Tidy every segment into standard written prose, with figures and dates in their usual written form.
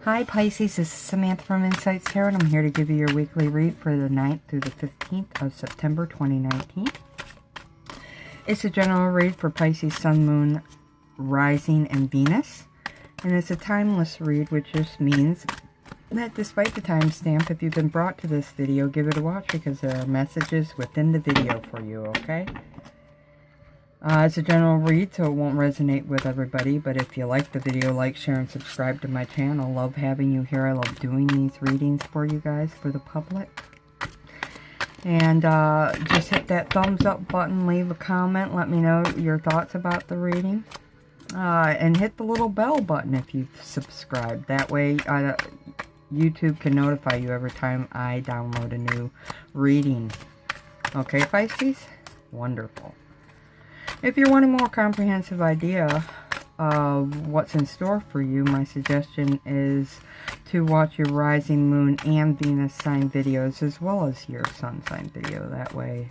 Hi Pisces, this is Samantha from Insights Tarot, and I'm here to give you your weekly read for the 9th through the 15th of September 2019. It's a general read for Pisces, Sun, Moon, Rising, and Venus. And it's a timeless read, which just means that despite the timestamp, if you've been brought to this video, give it a watch because there are messages within the video for you, okay? It's a general read, so it won't resonate with everybody, but if you like the video, like, share, and subscribe to my channel. Love having you here. I love doing these readings for you guys, for the public. And just hit that thumbs up button, leave a comment, let me know your thoughts about the reading. And hit the little bell button if you've subscribed. That way YouTube can notify you every time I download a new reading. Okay, Pisces? Wonderful. If you're wanting a more comprehensive idea of what's in store for you, my suggestion is to watch your rising moon and Venus sign videos as well as your sun sign video. That way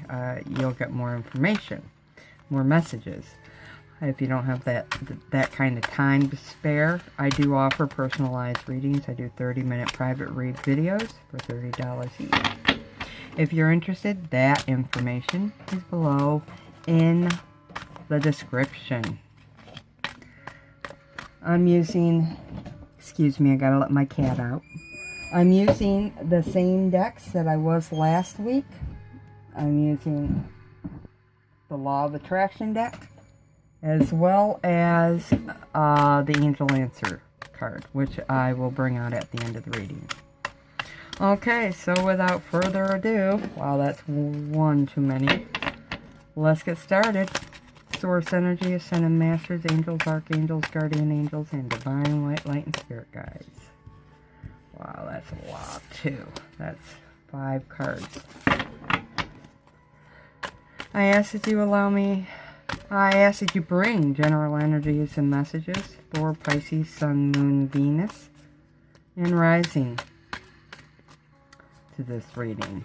you'll get more information, more messages. If you don't have that kind of time to spare, I do offer personalized readings. I do 30-minute private read videos for $30 each. If you're interested, that information is below in the description. I'm using, excuse me, I gotta let my cat out. I'm using the same decks that I was last week. I'm using the Law of Attraction deck, as well as the Angel Answer card, which I will bring out at the end of the reading. Okay, so without further ado, wow, that's one too many. Let's get started. Source energy, ascended masters, angels, archangels, guardian angels, and divine white light and spirit guides. Wow, that's a lot too. That's 5 cards. I ask that you bring general energies and messages for Pisces, Sun, Moon, Venus, and Rising to this reading.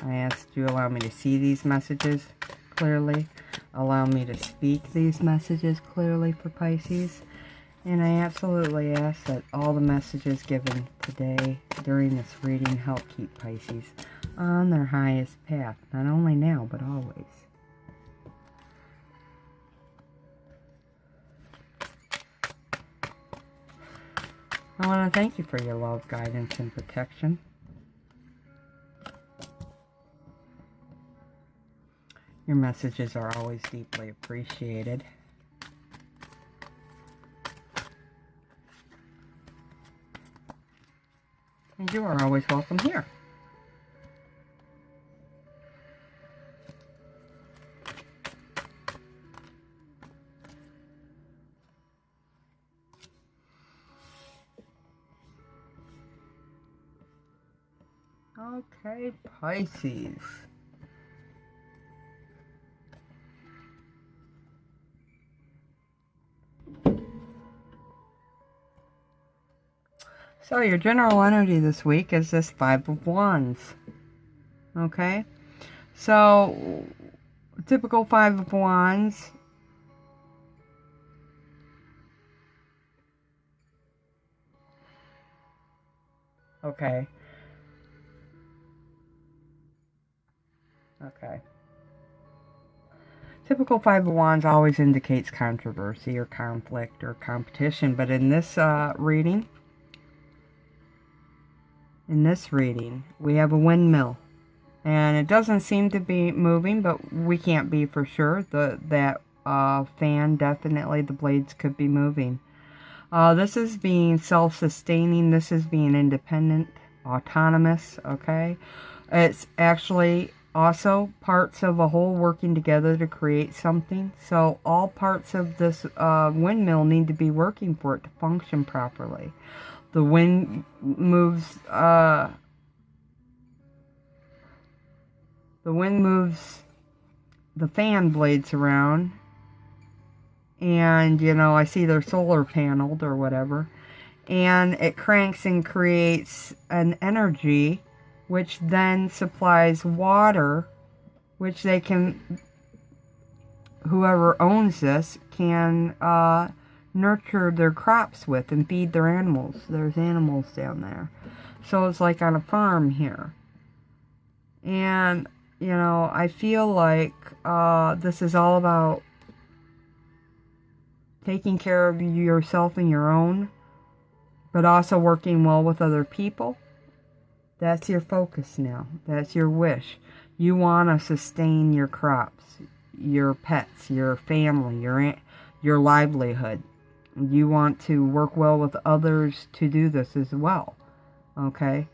I ask that you allow me to see these messages clearly. Allow me to speak these messages clearly for Pisces. And I absolutely ask that all the messages given today during this reading help keep Pisces on their highest path. Not only now, but always. I want to thank you for your love, guidance, and protection. Your messages are always deeply appreciated. And you are always welcome here. Okay, Pisces. So your general energy this week is this 5 of Wands. Okay? So, typical 5 of Wands. Okay. Okay. Typical 5 of Wands always indicates controversy or conflict or competition. But in this reading, we have a windmill. And it doesn't seem to be moving, but we can't be for sure. That fan, definitely, the blades could be moving. This is being self-sustaining. This is being independent, autonomous, okay? It's actually also parts of a whole working together to create something. So all parts of this windmill need to be working for it to function properly. The wind moves the fan blades around, and you know, I see they're solar paneled or whatever, and it cranks and creates an energy which then supplies water, which they can, whoever owns this can nurture their crops with and feed their animals. There's animals down there. So it's like on a farm here. And, you know, I feel like this is all about taking care of yourself and your own, but also working well with other people. That's your focus now. That's your wish. You want to sustain your crops, your pets, your family, your livelihood. You want to work well with others to do this as well. Okay?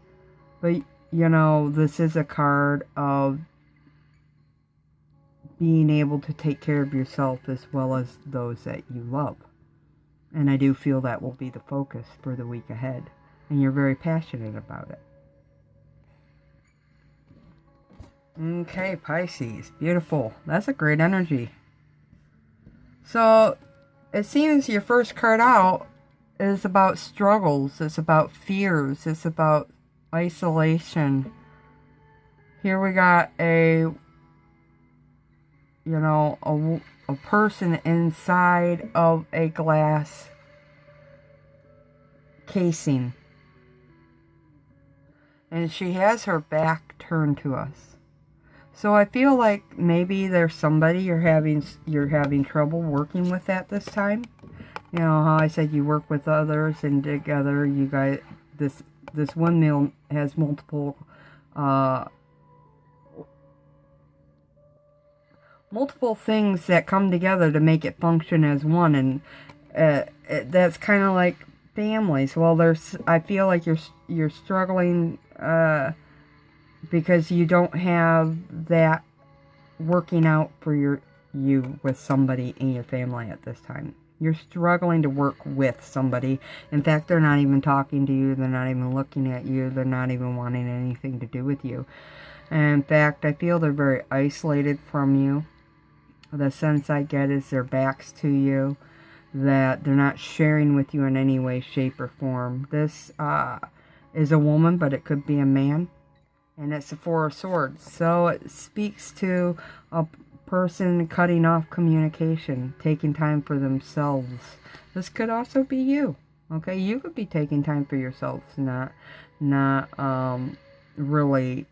But, you know, this is a card of being able to take care of yourself as well as those that you love. And I do feel that will be the focus for the week ahead. And you're very passionate about it. Okay, Pisces. Beautiful. That's a great energy. So, it seems your first card out is about struggles. It's about fears. It's about isolation. Here we got a person inside of a glass casing. And she has her back turned to us. So I feel like maybe there's somebody you're having trouble working with at this time. You know how I said you work with others and together you guys, this windmill has multiple things that come together to make it function as one, and that's kind of like families. Well, I feel like you're struggling because you don't have that working out for you with somebody in your family at this time. You're struggling to work with somebody. In fact, they're not even talking to you. They're not even looking at you. They're not even wanting anything to do with you. And in fact, I feel they're very isolated from you. The sense I get is their backs to you, that they're not sharing with you in any way, shape, or form. This is a woman, but it could be a man. And it's the Four of Swords. So it speaks to a person cutting off communication, taking time for themselves. This could also be you. Okay, you could be taking time for yourselves, not really.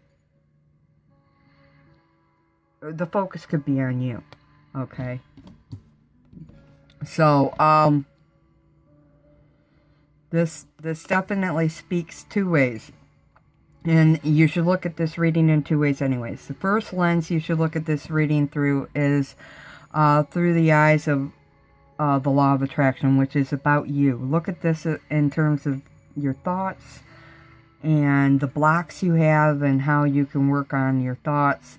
The focus could be on you. Okay. So this definitely speaks two ways. And you should look at this reading in two ways anyways. The first lens you should look at this reading through is through the eyes of the law of attraction, which is about you. Look at this in terms of your thoughts and the blocks you have and how you can work on your thoughts,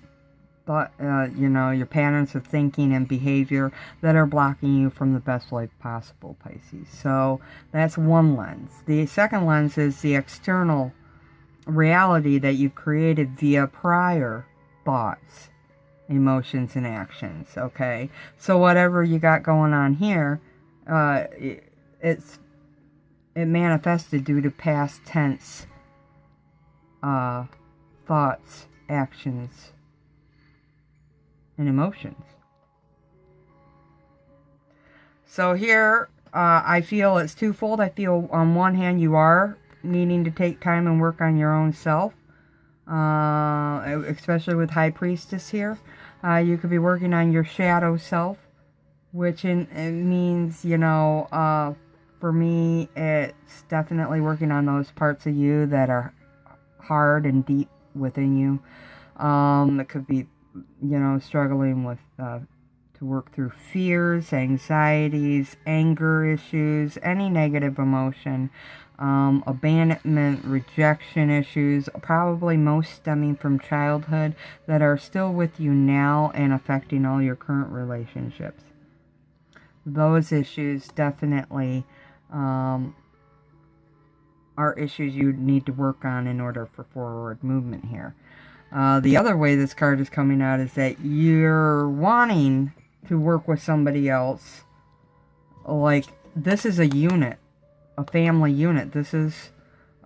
your patterns of thinking and behavior that are blocking you from the best life possible, Pisces. So that's one lens. The second lens is the external reality that you've created via prior thoughts, emotions, and actions. Okay, so whatever you got going on here, it manifested due to past tense thoughts, actions, and emotions. So here, I feel it's twofold. I feel on one hand you are needing to take time and work on your own self, especially with High Priestess here. You could be working on your shadow self, which it means, for me, it's definitely working on those parts of you that are hard and deep within you. It could be, struggling with to work through fears, anxieties, anger issues, any negative emotion, abandonment, rejection issues, probably most stemming from childhood that are still with you now and affecting all your current relationships. Those issues definitely are issues you need to work on in order for forward movement here. The other way this card is coming out is that you're wanting to work with somebody else. Like, this is a unit, a family unit. This is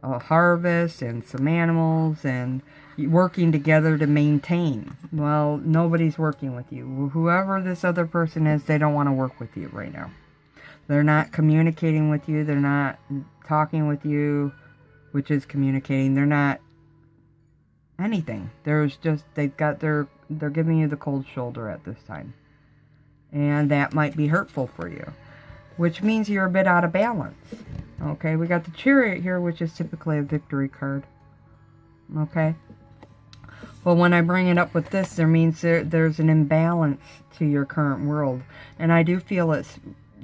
a harvest and some animals and working together to maintain. Well, nobody's working with you. Whoever this other person is, they don't want to work with you right now. They're not communicating with you. They're not talking with you, which is communicating. They're not anything. There's just, they're giving you the cold shoulder at this time. And that might be hurtful for you, which means you're a bit out of balance. Okay, we got the Chariot here, which is typically a victory card. Okay. Well, when I bring it up with this, there means there's an imbalance to your current world. And I do feel it's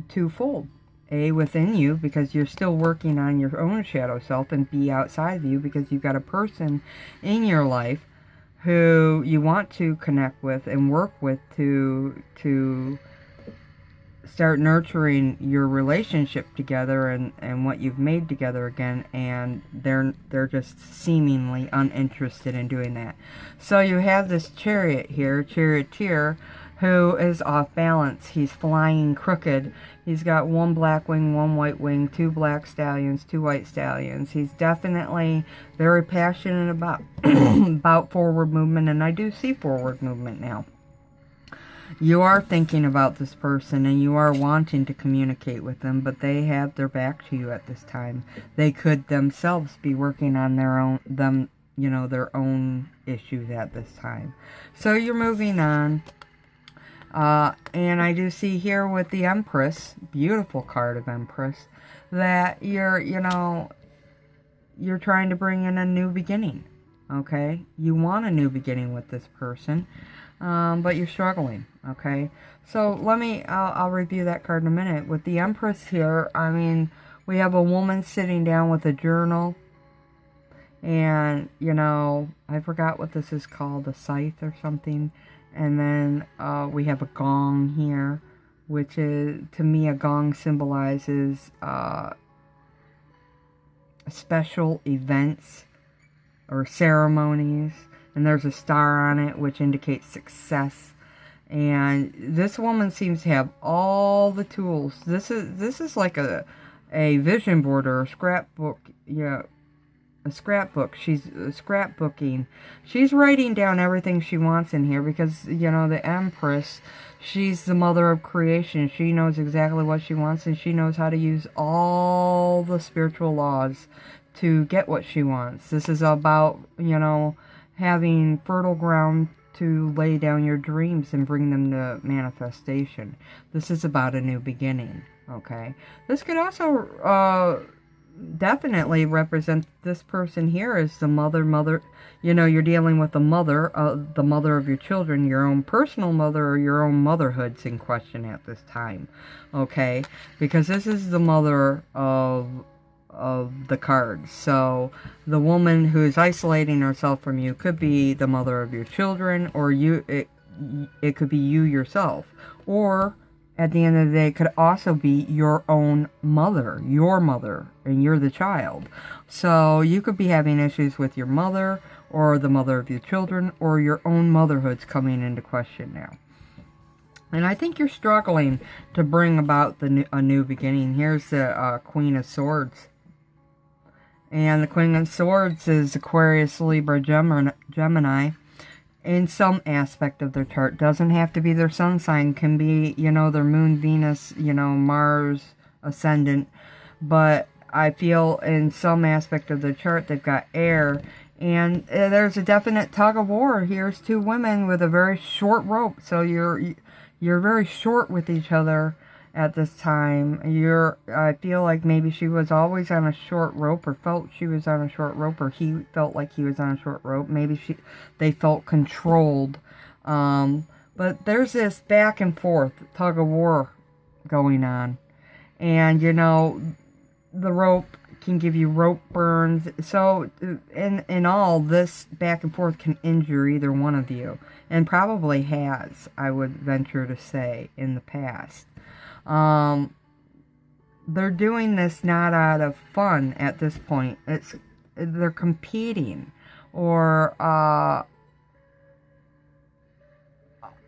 twofold. A, within you, because you're still working on your own shadow self, and B, outside of you, because you've got a person in your life who you want to connect with and work with to start nurturing your relationship together and what you've made together again, and they're just seemingly uninterested in doing that. So you have this Chariot here, charioteer, who is off balance. He's flying crooked. He's got one black wing, one white wing, two black stallions, two white stallions. He's definitely very passionate about about forward movement, and I do see forward movement now. You are thinking about this person and you are wanting to communicate with them, but they have their back to you at this time. They could themselves be working on their own issues at this time. So you're moving on. And I do see here with the Empress, beautiful card of Empress, that you're trying to bring in a new beginning. Okay? You want a new beginning with this person. But you're struggling, okay? So I'll review that card in a minute. With the Empress here, I mean, we have a woman sitting down with a journal. And, I forgot what this is called, a scythe or something. And then we have a gong here, which is, to me, a gong symbolizes special events or ceremonies. And there's a star on it, which indicates success. And this woman seems to have all the tools. This is like a vision board or a scrapbook. Yeah, a scrapbook. She's scrapbooking. She's writing down everything she wants in here because, the Empress, she's the mother of creation. She knows exactly what she wants, and she knows how to use all the spiritual laws to get what she wants. This is about, having fertile ground to lay down your dreams and bring them to manifestation. This is about a new beginning, okay? This could also definitely represent this person here as the mother. You're dealing with the mother of your children, your own personal mother or your own motherhood's in question at this time, okay? Because this is the mother of the cards. So the woman who is isolating herself from you could be the mother of your children, or it could be you yourself, or at the end of the day it could also be your own mother, and you're the child. So you could be having issues with your mother or the mother of your children, or your own motherhood's coming into question now. And I think you're struggling to bring about a new beginning. Here's the Queen of Swords. And the Queen of Swords is Aquarius, Libra, Gemini in some aspect of their chart. Doesn't have to be their sun sign. Can be, their moon, Venus, Mars, ascendant. But I feel in some aspect of their chart they've got air. And there's a definite tug of war. Here's two women with a very short rope. So you're very short with each other at this time. I feel like maybe she was always on a short rope, or felt she was on a short rope, or he felt like he was on a short rope. Maybe they felt controlled. But there's this back and forth tug of war going on. And, the rope can give you rope burns. So, in all, this back and forth can injure either one of you. And probably has, I would venture to say, in the past. They're doing this not out of fun at this point. They're competing, or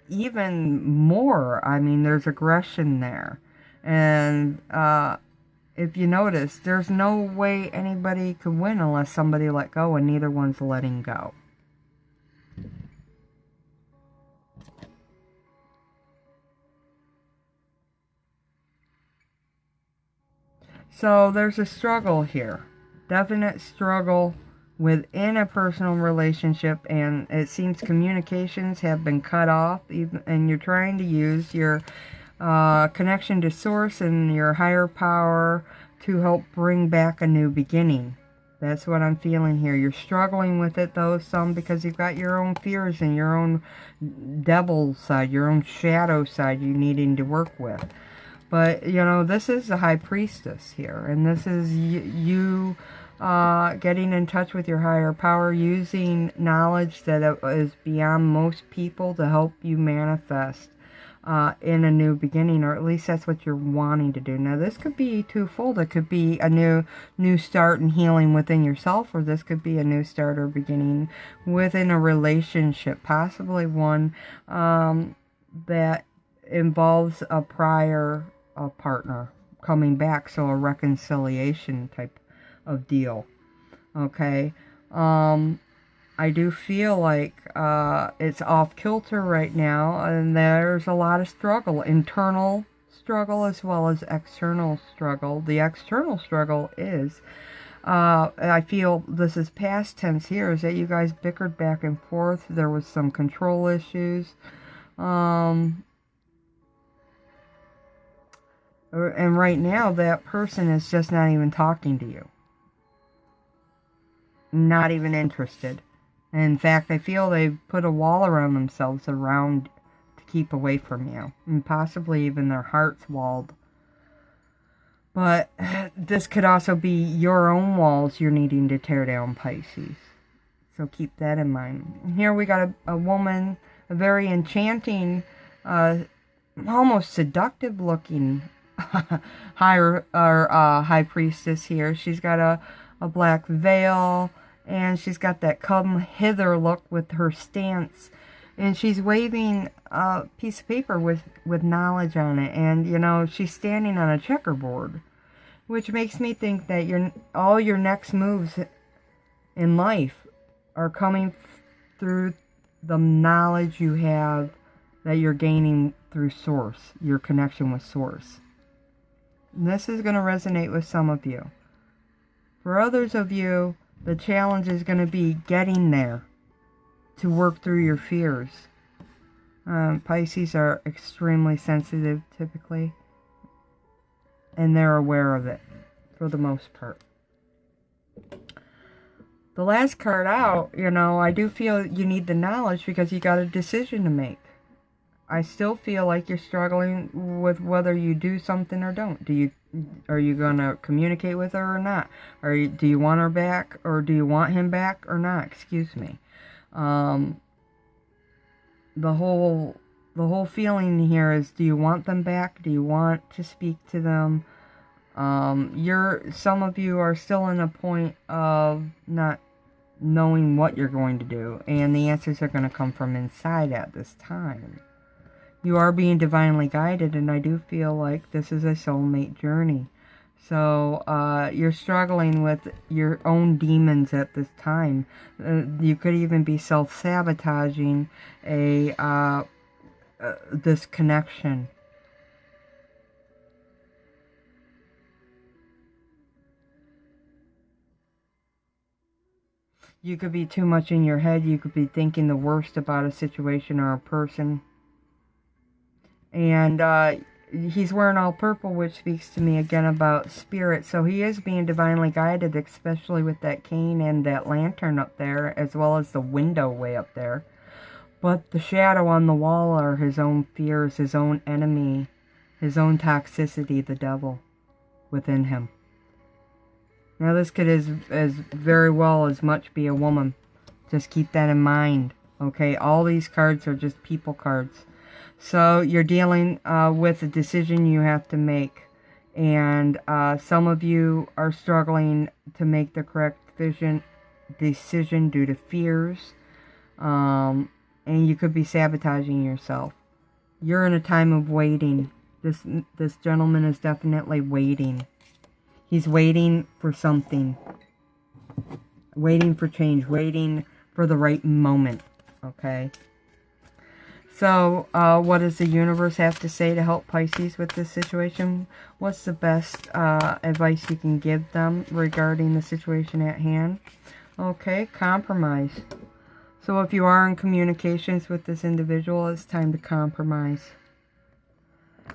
even more. I mean, there's aggression there. And if you notice, there's no way anybody could win unless somebody let go, and neither one's letting go. So there's a struggle here. Definite struggle within a personal relationship, and it seems communications have been cut off, and you're trying to use your connection to source and your higher power to help bring back a new beginning. That's what I'm feeling here. You're struggling with it, though, some because you've got your own fears and your own devil side, your own shadow side you needing to work with. But, you know, this is the High Priestess here, and this is you getting in touch with your higher power, using knowledge that is beyond most people to help you manifest in a new beginning, or at least that's what you're wanting to do. Now, this could be twofold. It could be a new start and healing within yourself, or this could be a new start or beginning within a relationship, possibly one that involves a prior partner coming back, so a reconciliation type of deal. Okay. I do feel like it's off kilter right now, and there's a lot of struggle, internal struggle as well as external struggle. The external struggle is, I feel this is past tense here, is that you guys bickered back and forth. There was some control issues. And right now, that person is just not even talking to you. Not even interested. In fact, I feel they've put a wall around themselves to keep away from you. And possibly even their heart's walled. But this could also be your own walls you're needing to tear down, Pisces. So keep that in mind. Here we got a woman, a very enchanting, almost seductive looking high priestess here. She's got a black veil, and she's got that come hither look with her stance, and she's waving a piece of paper with knowledge on it, and you know, she's standing on a checkerboard, which makes me think that all your next moves in life are coming through the knowledge you have that you're gaining through source, your connection with source. This is going to resonate with some of you. For others of you, the challenge is going to be getting there to work through your fears. Pisces are extremely sensitive typically, and they're aware of it for the most part. The last card out, you know, I do feel you need the knowledge because you got a decision to make. I still feel like you're struggling with whether you do something or don't. Are you going to communicate with her or not? Do you want her back, or do you want him back or not? Excuse me. The whole feeling here is, do you want them back? Do you want to speak to them? Some of you are still in a point of not knowing what you're going to do, and the answers are going to come from inside at this time. You are being divinely guided, and I do feel like this is a soulmate journey. So you're struggling with your own demons at this time. You could even be self-sabotaging this connection. You could be too much in your head. You could be thinking the worst about a situation or a person. And he's wearing all purple, which speaks to me again about spirit. So he is being divinely guided, especially with that cane and that lantern up there, as well as the window way up there. But the shadow on the wall are his own fears, his own enemy, his own toxicity, the devil within him. Now this could as very well as much be a woman. Just keep that in mind. Okay, all these cards are just people cards. So you're dealing with a decision you have to make. And some of you are struggling to make the correct decision due to fears. And you could be sabotaging yourself. You're in a time of waiting. This gentleman is definitely waiting. He's waiting for something. Waiting for change. Waiting for the right moment. Okay? So, what does the universe have to say to help Pisces with this situation? What's the best advice you can give them regarding the situation at hand? Okay, compromise. So if you are in communications with this individual, it's time to compromise.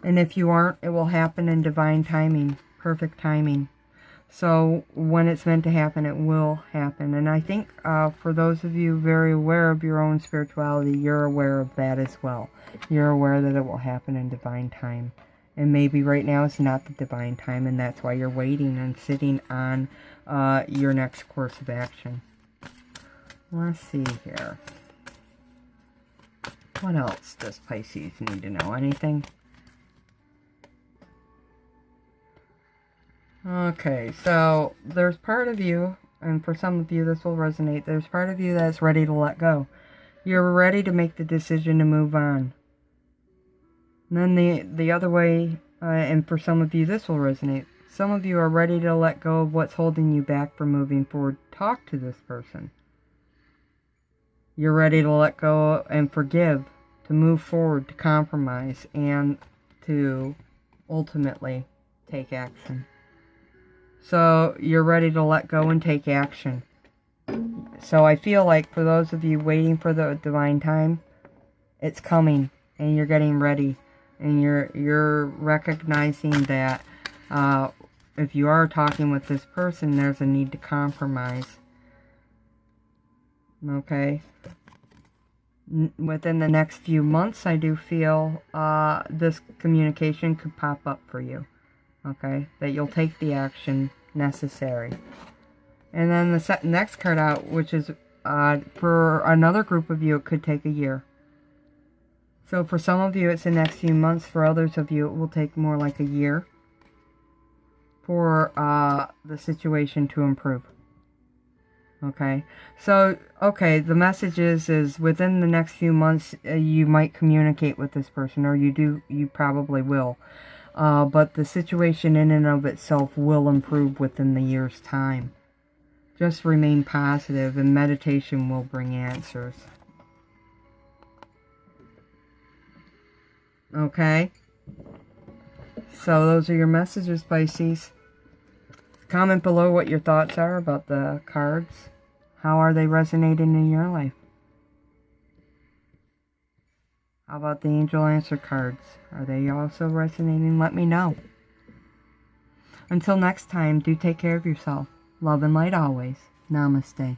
And if you aren't, it will happen in divine timing, perfect timing. So when it's meant to happen, it will happen. And I think for those of you very aware of your own spirituality, you're aware of that as well. You're aware that it will happen in divine time. And maybe right now it's not the divine time, and that's why you're waiting and sitting on your next course of action. Let's see here. What else does Pisces need to know? Anything? Okay, so there's part of you, and for some of you this will resonate, there's part of you that's ready to let go. You're ready to make the decision to move on. And then the other way, and for some of you this will resonate, some of you are ready to let go of what's holding you back from moving forward. Talk to this person. You're ready to let go and forgive, to move forward, to compromise, and to ultimately take action. So you're ready to let go and take action. So I feel like for those of you waiting for the divine time, it's coming and you're getting ready. And you're recognizing that if you are talking with this person, there's a need to compromise. Okay? Within the next few months, I do feel this communication could pop up for you. Okay, that you'll take the action necessary. And then the next card out, which is for another group of you, it could take a year. So for some of you, it's the next few months. For others of you, it will take more like a year for the situation to improve. Okay, so, okay, the message is within the next few months, you might communicate with this person, or you probably will. But the situation in and of itself will improve within the year's time. Just remain positive, and meditation will bring answers. Okay? So those are your messages, Pisces. Comment below what your thoughts are about the cards. How are they resonating in your life? How about the angel answer cards? Are they also resonating? Let me know. Until next time, do take care of yourself. Love and light always. Namaste.